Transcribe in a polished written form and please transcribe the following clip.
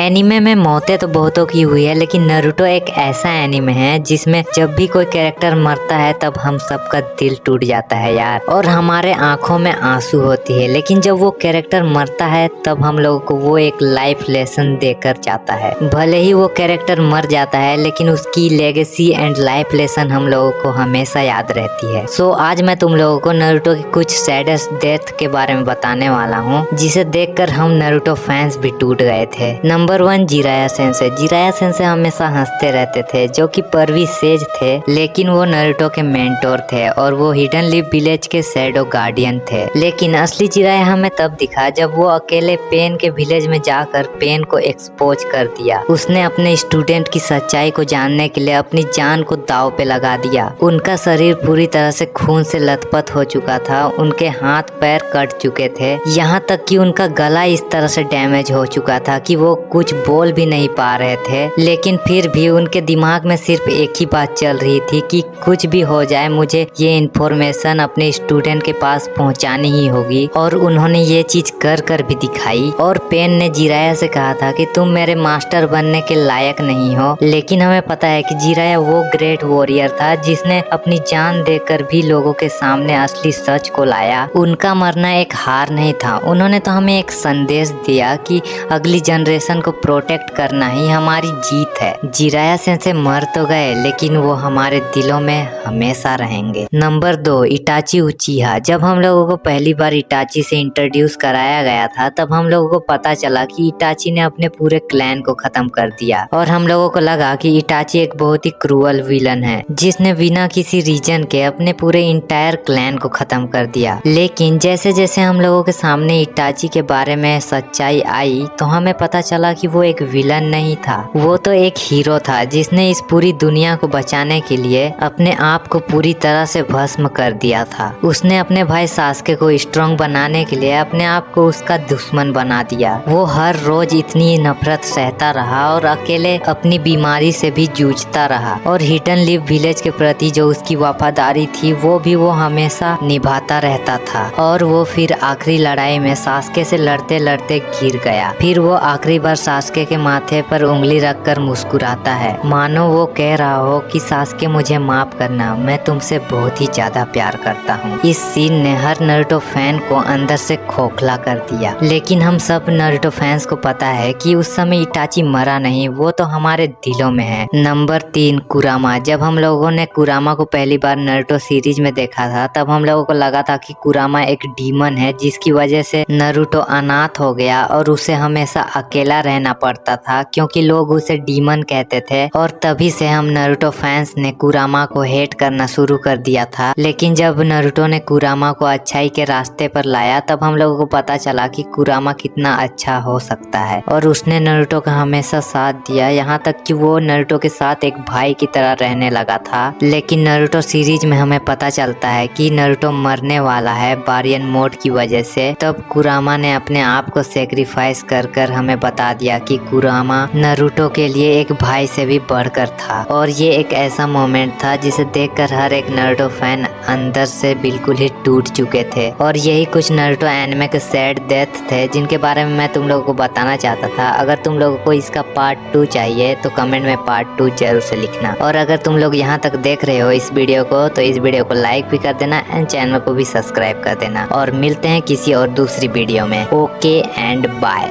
Anime में मौतें तो बहुतों की हुई है, लेकिन नारुतो एक ऐसा एनीमे है जिसमें जब भी कोई कैरेक्टर मरता है तब हम सबका दिल टूट जाता है यार, और हमारे आंखों में आंसू होती है। लेकिन जब वो कैरेक्टर मरता है तब हम लोगों को वो एक लाइफ लेसन देकर जाता है। भले ही वो कैरेक्टर मर जाता है लेकिन उसकी लेगेसी एंड लाइफ लेसन हम लोगों को हमेशा याद रहती है। सो आज मैं तुम लोगों को नारुतो की कुछ सैडेस्ट डेथ के बारे में बताने वाला हूँ, जिसे देखकर हम नारुतो फैंस भी टूट गए थे। Number 1, Jiraiya sensei. Jiraiya sensei हमेशा हंसते रहते थे, जो कि परवी सेज थे, लेकिन वो नारुतो के मेंटोर थे और वो हिडन लीफ विलेज के शैडो गार्डियन थे। लेकिन असली जिराया हमें तब दिखा जब वो अकेले पेन के विलेज में जाकर पेन को एक्सपोज कर दिया। उसने अपने स्टूडेंट की सच्चाई को जानने के लिए अपनी जान को दांव पे लगा दिया। उनका शरीर पूरी तरह से खून से लथपथ हो चुका था, उनके हाथ पैर कट चुके थे, यहाँ तक कि उनका गला इस तरह से डैमेज हो चुका था कि वो कुछ बोल भी नहीं पा रहे थे। लेकिन फिर भी उनके दिमाग में सिर्फ एक ही बात चल रही थी कि कुछ भी हो जाए मुझे ये इन्फॉर्मेशन अपने स्टूडेंट के पास पहुंचानी ही होगी, और उन्होंने ये चीज कर कर भी दिखाई। और पेन ने जिराया से कहा था कि तुम मेरे मास्टर बनने के लायक नहीं हो, लेकिन हमें पता है कि जिराया वो ग्रेट वॉरियर था जिसने अपनी जान देकर भी लोगों के सामने असली सच को लाया। उनका मरना एक हार नहीं था, उन्होंने तो हमें एक संदेश दिया कि अगली जनरेशन को प्रोटेक्ट करना ही हमारी जीत है। जिराया सेंसे मर तो गए लेकिन वो हमारे दिलों में हमेशा रहेंगे। Number 2, Itachi उचिहा। जब हम लोगों को पहली बार इटाची से इंट्रोड्यूस कराया गया था तब हम लोगों को पता चला कि इटाची ने अपने पूरे क्लैन को खत्म कर दिया, और हम लोगों को लगा कि इटाची एक बहुत ही क्रूअल विलन है जिसने बिना किसी रीजन के अपने पूरे इंटायर क्लैन को खत्म कर दिया। लेकिन जैसे जैसे हम लोगों के सामने इटाची के बारे में सच्चाई आई तो हमें पता चला कि वो एक विलन नहीं था, वो तो एक हीरो था जिसने इस पूरी दुनिया को बचाने के लिए अपने आप को पूरी तरह से भस्म कर दिया था। उसने अपने भाई सास्के को स्ट्रॉन्ग बनाने के लिए अपने आप को उसका दुश्मन बना दिया। वो हर रोज इतनी नफरत सहता रहा और अकेले अपनी बीमारी से भी जूझता रहा, और हिडन लीफ विलेज के प्रति जो उसकी वफादारी थी वो भी वो हमेशा निभाता रहता था। और वो फिर आखिरी लड़ाई में सास्के से लड़ते लड़ते गिर गया। फिर वो आखिरी बार सास्के के माथे पर उंगली रखकर मुस्कुराता है, मानो वो कह रहा हो कि सास्के मुझे माफ करना, मैं तुमसे बहुत ही ज्यादा प्यार करता हूँ। इस सीन ने हर नारुतो फैन को अंदर से खोखला कर दिया। लेकिन हम सब नारुतो फैंस को पता है कि उस समय इटाची मरा नहीं, वो तो हमारे दिलों में है। नंबर 3, कुरामा। जब हम लोगों ने कुरामा को पहली बार नारुतो सीरीज में देखा था तब हम लोगों को लगा था कि कुरामा एक डीमन है जिसकी वजह से नारुतो अनाथ हो गया और उसे हमेशा अकेला रहना पड़ता था, क्योंकि लोग उसे डीमन कहते थे। और तभी से हम नारुतो फैंस ने कुरामा को हेट करना शुरू कर दिया था। लेकिन जब नारुतो ने कुरामा को अच्छाई के रास्ते पर लाया तब हम लोगों को पता चला कि कुरामा कितना अच्छा हो सकता है, और उसने नारुतो का हमेशा साथ दिया, यहाँ तक कि वो नारुतो के साथ एक भाई की तरह रहने लगा था। लेकिन नारुतो सीरीज में हमें पता चलता है कि नारुतो मरने वाला है बारियन मोड की वजह से। तब कुरामा ने अपने आप को सेक्रीफाइस कर कर हमें बता दिया कि कुरामा नारुतो के लिए एक भाई से भी बढ़कर था। और ये एक ऐसा मोमेंट था जिसे देखकर हर एक नारुतो फैन अंदर से बिल्कुल ही टूट चुके थे। और यही कुछ नारुतो एनिमे के सैड डेथ थे जिनके बारे में मैं तुम लोगों को बताना चाहता था। अगर तुम लोगों को इसका पार्ट 2 चाहिए तो कमेंट में पार्ट 2 जरूर से लिखना। और अगर तुम लोग यहाँ तक देख रहे हो इस वीडियो को तो इस वीडियो को लाइक भी कर देना एंड चैनल को भी सब्सक्राइब कर देना। और मिलते हैं किसी और दूसरी वीडियो में। Okay and bye.